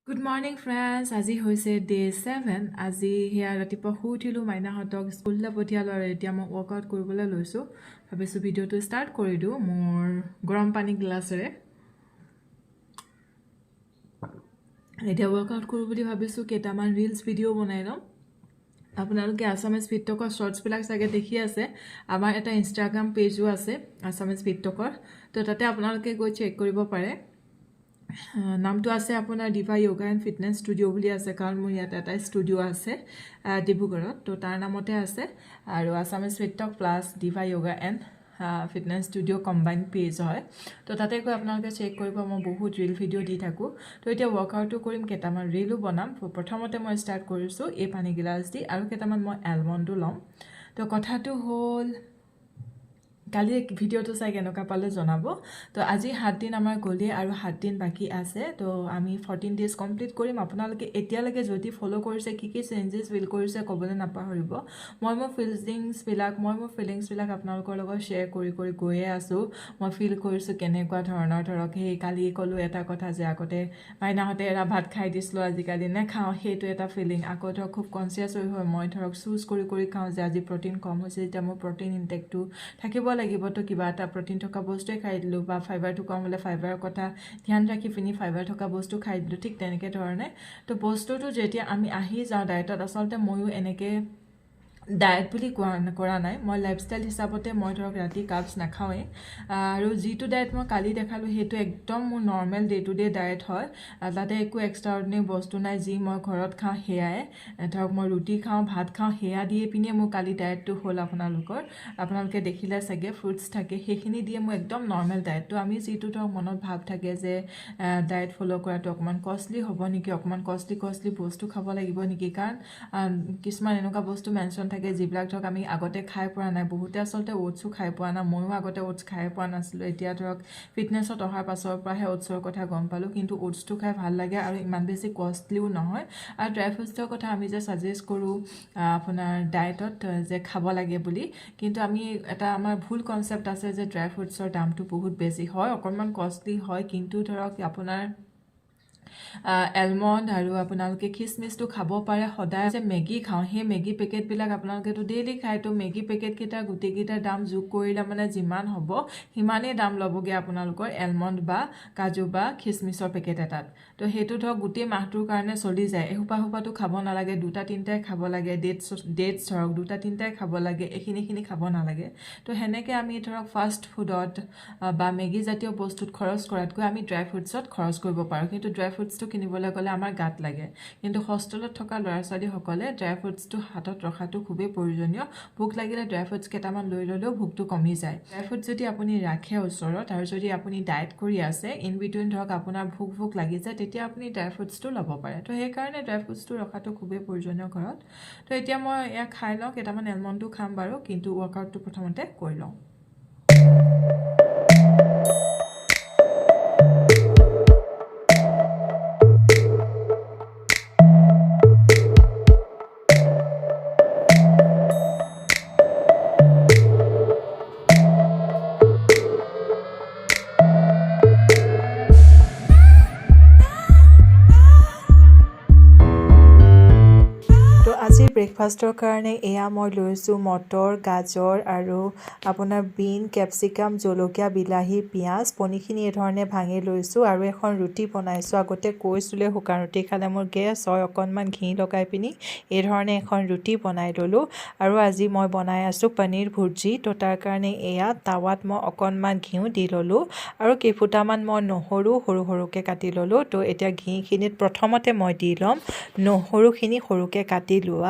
Good morning friends. আজি হৈছে day 7. আজি হেয়া ৰাতিপুৱা শুই উঠিলো মাইনাহঁতক স্কুললৈ পঠিয়ালো আৰু এতিয়া মই ৱৰ্কআউট কৰিবলৈ লৈছো। ভাবিছো ভিডিওটো ষ্টাৰ্ট কৰি দিও মোৰ গৰম পানী গ্লাছেৰে। এতিয়া ৱৰ্কআউট কৰো বুলি ভাবিছো কেইটামান ৰিলছ ভিডিও বনাই লম। আপোনালোকে আসামিজ ফিটটকৰ শৰ্টছ বিলাক চাগে দেখি আছে। আমাৰ এটা ইনষ্টাগ্ৰাম পেজও আছে আসামিজ ফিটটকৰ। তো তাতে আপোনালোকে গৈ চেক কৰিব পাৰে। নামটো আছে আপোনাৰ ডিভা যোগা এণ্ড ফিটনেছ ষ্টুডিঅ' বুলি আছে কাৰণ মোৰ ইয়াত এটা ষ্টুডিঅ' আছে ডিব্ৰুগড়ত। তো তাৰ নামতে আছে আৰু Assamese fit talk plus diva yoga and fitness studio' combine page হয়। তো তাতে গৈ আপোনালোকে চেক কৰিব। মই বহুত ৰিল ভিডিঅ' দি থাকোঁ। তো এতিয়া ৱৰ্কআউটো কৰিম, কেইটামান ৰিলো বনাম। প্ৰথমতে মই ষ্টাৰ্ট কৰিছোঁ এই পানী গিলাচ দি আৰু কেইটামান মই এলমণ্ডো ল'ম। তো কথাটো হ'ল কালি ভিডিওটো চাই কেনেকুৱা পালে জনাব। তো আজি 7 দিন আমাৰ গ'লে আৰু 7 দিন বাকি আছে। তো আমি 14 ডেজ কমপ্লিট কৰিম। আপোনালোকে এতিয়ালৈকে যদি ফলো কৰিছে কি চেঞ্জেছ ফিল কৰিছে ক'বলৈ নাপাহৰিব। মই মোৰ ফিলিংছবিলাক আপোনালোকৰ লগত শ্বেয়াৰ কৰি গৈয়ে আছোঁ। মই ফিল কৰিছোঁ কেনেকুৱা ধৰণৰ ধৰক সেই কালি ক'লোঁ এটা কথা যে আগতে মাইনাহঁতে এৰা ভাত খাই দিছিলোঁ আজিকালি নেখাওঁ, সেইটো এটা ফিলিং। আকৌ ধৰক খুব কনচিয়াছ হৈ মই ধৰক চুজ কৰি খাওঁ যে আজি প্ৰটিন কম হৈছে, যেতিয়া মোৰ প্ৰটিন ইনটেকটো থাকিব লাগিব। তো কিবা এটা প্ৰটিন থকা বস্তুৱে খাই দিলোঁ বা ফাইবাৰটো কম হ'লে ফাইবাৰৰ কথা ধ্যান ৰাখি পিনি ফাইবাৰ থকা বস্তু খাই দিলোঁ, ঠিক তেনেকৈ ধৰণে। তো বস্তুটো যেতিয়া আমি আহি যাওঁ ডায়েটত, আচলতে ময়ো এনেকৈ ডায়েট বুলি কৰা নাই। মই লাইফষ্টাইল হিচাপতে মই ধৰক ৰাতি কাৰ্বছ নাখাওঁৱেই। আৰু যিটো ডায়েট মই কালি দেখালোঁ সেইটো একদম মোৰ normal day to day diet হয়। তাতে একো এক্সট্ৰা অৰ্ডিনেৰী বস্তু নাই। যি মই ঘৰত খাওঁ সেয়াই ধৰক, মই ৰুটি খাওঁ, ভাত খাওঁ, সেয়া দিয়ে পিনিয়ে মোৰ কালি ডায়েটটো হ'ল। আপোনালোকে দেখিলে চাগে ফ্ৰুটছ থাকে, সেইখিনি দিয়ে মোৰ একদম নৰ্মেল ডায়েট। তো আমি যিটো ধৰক মনত ভাৱ থাকে যে ডায়েট ফ'ল' কৰাটো অকণমান কষ্টলি হ'ব নেকি, অকণমান কষ্টলি বস্তু খাব লাগিব নেকি, কাৰণ কিছুমান এনেকুৱা বস্তু মেনশ্যন থাকে যিবিলাক ধৰক আমি আগতে খাই পোৱা নাই। বহুতে আচলতে অ'টছো খাই পোৱা নাই। ময়ো আগতে অ'টছ খাই পোৱা নাছিলোঁ। এতিয়া ধৰক ফিটনেছত অহাৰ পাছৰ পৰাহে অ'টছৰ কথা গম পালোঁ। কিন্তু অ'টছটো খাই ভাল লাগে আৰু ইমান বেছি কষ্টলিও নহয়। আৰু ড্ৰাই ফ্ৰুটছৰ কথা আমি যে ছাজেষ্ট কৰোঁ আপোনাৰ ডায়েটত যে খাব লাগে বুলি, কিন্তু আমাৰ ভুল কনচেপ্ট আছে যে ড্ৰাই ফ্ৰুটছৰ দামটো বহুত বেছি হয়, অকণমান কষ্টলি হয়। কিন্তু ধৰক আপোনাৰ এলমণ্ড আৰু আপোনালোকে খিচমিচটো খাব পাৰে। সদায় যে মেগী খাওঁ, সেই মেগী পেকেটবিলাক আপোনালোকেতো ডেইলি খায়। তো মেগী পেকেটকেইটা গোটেইকেইটাৰ দাম যোগ কৰিলে মানে যিমান হ'ব সিমানেই দাম ল'বগৈ আপোনালোকৰ এলমণ্ড বা কাজু বা খিচমিচৰ পেকেট এটাত। তো সেইটো ধৰক গোটেই মাহটোৰ কাৰণে চলি যায়। এসোপাটো খাব নালাগে, 2-3টাই খাব লাগে। ডেটছ ধৰক 2-3টাই খাব লাগে, এইখিনি খাব নালাগে। তো সেনেকৈ আমি ধৰক ফাষ্ট ফুডত বা মেগী জাতীয় বস্তুত খৰচ কৰাতকৈ আমি ড্ৰাই ফ্ৰুটছত খৰচ কৰিব পাৰোঁ। কিন্তু ড্ৰাই ফ্ৰুটছটো কিনিবলৈ গ'লে আমাৰ গাত লাগে। কিন্তু হোষ্টেলত থকা ল'ৰা ছোৱালীসকলে ড্ৰাই ফ্ৰুটছটো হাতত ৰখাটো খুবেই প্ৰয়োজনীয়। ভোক লাগিলে ড্ৰাই ফ্ৰুটছ কেইটামান লৈ ল'লেও ভোকটো কমি যায়। ড্ৰাই ফ্ৰুটছ যদি আপুনি ৰাখে ওচৰত আৰু যদি আপুনি ডায়েট কৰি আছে, ইন বিটুইন ধৰক আপোনাৰ ভোক লাগি যায়, তেতিয়া আপুনি ড্ৰাই ফ্ৰুটছটো ল'ব পাৰে। তো সেইকাৰণে ড্ৰাই ফ্ৰুটছটো ৰখাটো খুবেই প্ৰয়োজনীয় ঘৰত। তো এতিয়া মই এয়া খাই লওঁ, কেইটামান এলমণ্ডো খাম বাৰু, কিন্তু ৱৰ্কআউটটো প্ৰথমতে কৰি লওঁ। আজি ব্ৰেকফাষ্টৰ কাৰণে এয়া মই লৈছোঁ মটৰ, গাজৰ আৰু আপোনাৰ বিন, কেপচিকাম, জলকীয়া, বিলাহী, পিঁয়াজ, পনীৰখিনি এই ধৰণে ভাঙি লৈছোঁ আৰু এখন ৰুটি বনাইছোঁ। আগতে কৈছিলোঁ শুকান ৰুটি খালে মোৰ গেছ হয়, অকণমান ঘি লগাই পিনি এই ধৰণে এখন ৰুটি বনাই ল'লোঁ। আৰু আজি মই বনাই আছোঁ পনীৰ ভুৰ্জি। তো তাৰ কাৰণে এয়া টাৱাত মই অকণমান ঘিউ দি ল'লোঁ আৰু কেইফুটামান মই নহৰু সৰুকৈ কাটি ল'লোঁ। তো এতিয়া ঘিখিনিত প্ৰথমতে মই দি ল'ম নহৰুখিনি সৰুকৈ কাটি লোৱা।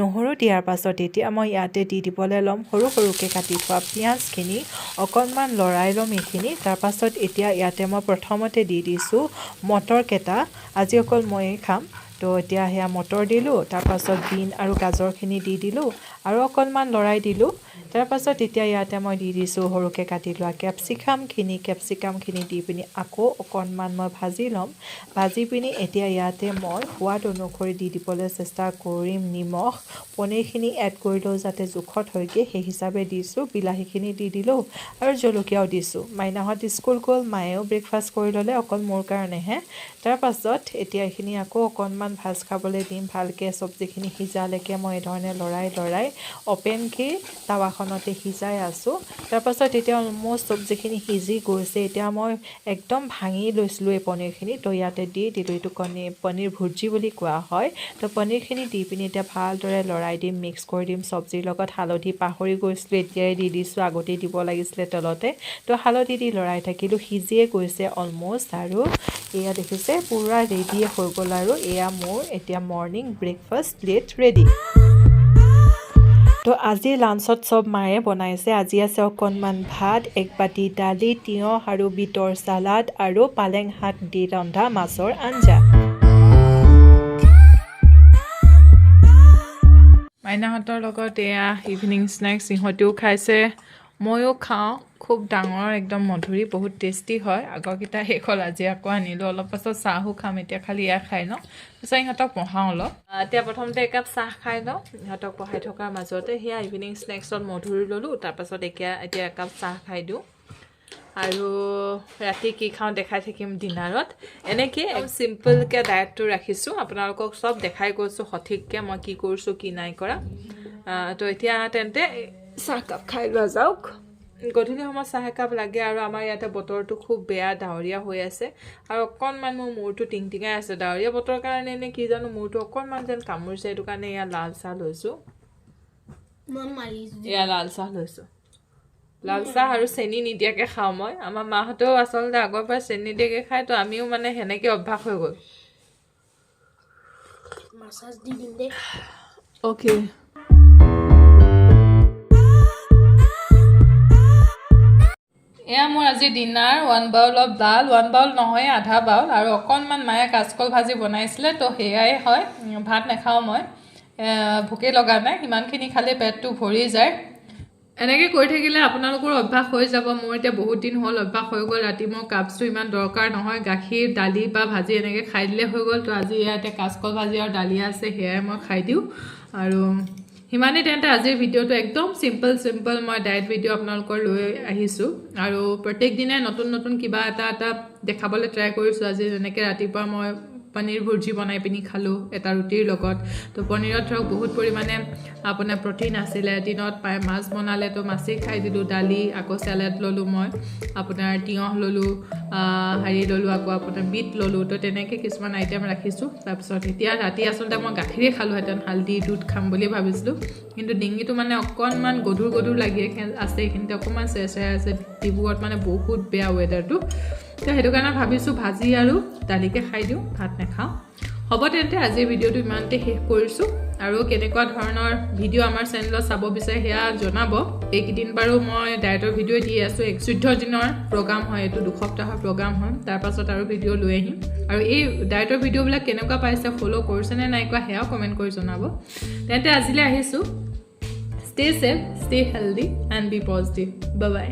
নহৰু দিয়াৰ পাছত এতিয়া মই ইয়াতে দি দিবলৈ ল'ম সৰুকৈ কাটি থোৱা পিঁয়াজখিনি, অকণমান লৰাই ল'ম এইখিনি। তাৰপাছত এতিয়া ইয়াতে মই প্ৰথমতে দি দিছোঁ মটৰকেইটা, আজি অকল ময়েই খাম। তো এতিয়া সেয়া মটৰ দিলোঁ, তাৰপাছত বিন আৰু গাজৰখিনি দি দিলোঁ আৰু অকণমান লৰাই দিলোঁ। তাৰ পাছত এতিয়া ইয়াতে মই দি দিছোঁ সৰুকৈ কাটি লোৱা কেপচিকামখিনি দি পিনি আকৌ অকণমান মই ভাজি ল'ম ভাজি পিনি এতিয়া ইয়াতে মই সোৱাদ অনুসৰি দি দিবলৈ চেষ্টা কৰিম নিমখ পনীৰখিনি এড কৰিলেও যাতে জোখত হয়গৈ সেই হিচাপে দিছোঁ বিলাহীখিনি দি দিলোঁ আৰু জলকীয়াও দিছোঁ মাইনাহঁত স্কুল গ'ল মায়েও ব্ৰেকফাষ্ট কৰি ল'লে অকল মোৰ কাৰণেহে তাৰ পাছত এতিয়া এইখিনি আকৌ অকণমান ভাজ খাবলৈ দিম ভালকৈ চব্জিখিনি সিজালৈকে মই এই ধৰণে লৰাই অপেনকৈ টাৱাখনতে সিজাই আছোঁ তাৰপাছত এতিয়া অলম'ষ্ট চব্জিখিনি সিজি গৈছে এতিয়া মই একদম ভাঙি লৈছিলোঁ এই পনীৰখিনি তো ইয়াতে দি দিলোঁ এইটো পনীৰ ভুৰ্জি বুলি কোৱা হয় তো পনীৰখিনি দি পিনি এতিয়া ভালদৰে লৰাই দিম মিক্স কৰি দিম চব্জিৰ লগত হালধি পাহৰি গৈছিলোঁ এতিয়াই দি দিছোঁ আগতেই দিব লাগিছিলে তলতে তো হালধি দি লৰাই থাকিলোঁ সিজিয়ে গৈছে অলম'ষ্ট আৰু এয়া দেখিছে পূৰা ৰেডি হৈ গ'ল আৰু এয়া মোৰ এতিয়া মৰ্ণিং ব্ৰেকফাষ্ট প্লেট ৰেডি তো আজি লাঞ্চত চব মায়ে বনাইছে আজি আছে অকণমান ভাত এক বাতি দালি তিয়ঁহ আৰু বিটৰ চালাড আৰু পালেং শাক দি ৰন্ধা মাছৰ আঞ্জা মাইনাহঁতৰ লগত এয়া ইভিনিং স্নেক্স সিহঁতেও খাইছে ময়ো খাওঁ খুব ডাঙৰ একদম মধুৰি বহুত টেষ্টি হয় আগৰকেইটা শেষ হ'ল আজি আকৌ আনিলোঁ অলপ পাছত চাহো খাম এতিয়া খালি এয়া খাই লওঁ তাৰপিছত ইহঁতক পঢ়াওঁ অলপ এতিয়া প্ৰথমতে একাপ চাহ খাই লওঁ ইহঁতক পঢ়াই থকাৰ মাজতে সেয়া ইভিনিং স্নেক্সত মধুৰি ল'লোঁ তাৰপাছত এতিয়া একাপ চাহ খাই দিওঁ আৰু ৰাতি কি খাওঁ দেখাই থাকিম ডিনাৰত এনেকৈ চিম্পলকৈ ডায়েটটো ৰাখিছোঁ আপোনালোকক চব দেখাই গৈছোঁ সঠিককৈ মই কি কৰিছোঁ কি নাই কৰা তো এতিয়া তেন্তে চাহকাপ খাই লোৱা যাওক গধূলি সময়ত চাহ একাপ লাগে আৰু আমাৰ ইয়াতে বতৰটো খুব বেয়া ডাৱৰীয়া হৈ আছে আৰু অকণমান মোৰ মূৰটো টিংটিঙাই আছে ডাৱৰীয়া বতৰৰ কাৰণে নে কি জানো মূৰটো অকণমান যেন কামুৰিছে সেইটো কাৰণে এয়া লাল চাহ লৈছোঁ লাল চাহ আৰু চেনি নিদিয়াকৈ খাওঁ মই আমাৰ মাহঁতেও আচলতে আগৰ পৰা চেনি নিদিয়াকৈ খায় তো আমিও মানে সেনেকৈ অভ্যাস হৈ গ'ল অ'কে এয়া মোৰ আজি ডিনাৰ 1 বাউল অফ দাল 1 বাউল নহয় আধা বাউল আৰু অকণমান মায়ে কাচকল ভাজি বনাইছিলে তো সেয়াই হয় ভাত নাখাওঁ মই ভোকে লগা নাই সিমানখিনি খালে পেটটো ভৰি যায় এনেকৈ কৰি থাকিলে আপোনালোকৰ অভ্যাস হৈ যাব মোৰ এতিয়া বহুত দিন হ'ল অভ্যাস হৈ গ'ল ৰাতি মোৰ কাপছটো ইমান দৰকাৰ নহয় গাখীৰ দালি বা ভাজি এনেকৈ খাই দিলে হৈ গ'ল তো আজি ইয়াতে কাচকল ভাজি আৰু দালি আছে সেয়াই মই খাই দিওঁ আৰু সিমানেই তেন্তে আজিৰ ভিডিঅ'টো একদম চিম্পল মই ডায়েট ভিডিঅ' আপোনালোকৰ লৈ আহিছোঁ আৰু প্ৰত্যেক দিনাই নতুন কিবা এটা দেখাবলৈ ট্ৰাই কৰিছোঁ আজি যেনেকৈ ৰাতিপুৱা মই পনীৰ ভুৰ্জি বনাই পিনি খালোঁ এটা ৰুটিৰ লগত তো পনীৰত ধৰক বহুত পৰিমাণে আপোনাৰ প্ৰটিন আছিলে দিনত পায় মাছ বনালে তো মাছেই খাই দিলোঁ দালি আকৌ চেলাড ল'লোঁ মই আপোনাৰ তিয়ঁহ ল'লোঁ ল'লোঁ আকৌ আপোনাৰ বিট ল'লোঁ তো তেনেকৈ কিছুমান আইটেম ৰাখিছোঁ তাৰপিছত এতিয়া ৰাতি আচলতে মই গাখীৰেই খালোঁহেঁতেন হালধি দুধ খাম বুলি ভাবিছিলোঁ কিন্তু ডিঙিটো মানে অকণমান গধুৰ লাগি আছে এইখিনিতে অকণমান চেৰচেৰাই আছে ডিব্ৰুগড়ত মানে বহুত বেয়া ৱেডাৰটো তো সেইটো কাৰণে ভাবিছোঁ ভাজি আৰু দালিকে খাই দিওঁ ভাত নাখাওঁ হ'ব তেন্তে আজিৰ ভিডিঅ'টো ইমানতে শেষ কৰিছোঁ আৰু কেনেকুৱা ধৰণৰ ভিডিঅ' আমাৰ চেনেলত চাব বিচাৰে সেয়া জনাব এইকেইদিন বাৰু মই ডায়েটৰ ভিডিঅ' দি আছোঁ 14 দিনৰ প্ৰগ্ৰাম হয় এইটো 2 সপ্তাহৰ প্ৰগ্ৰাম হয় তাৰপাছত আৰু ভিডিঅ' লৈ আহিম আৰু এই ডায়েটৰ ভিডিঅ'বিলাক কেনেকুৱা পাইছে ফ'ল' কৰিছেনে নাই কৰা সেয়াও কমেণ্ট কৰি জনাব তেন্তে আজিলৈ আহিছোঁ stay safe stay healthy and be positive bye by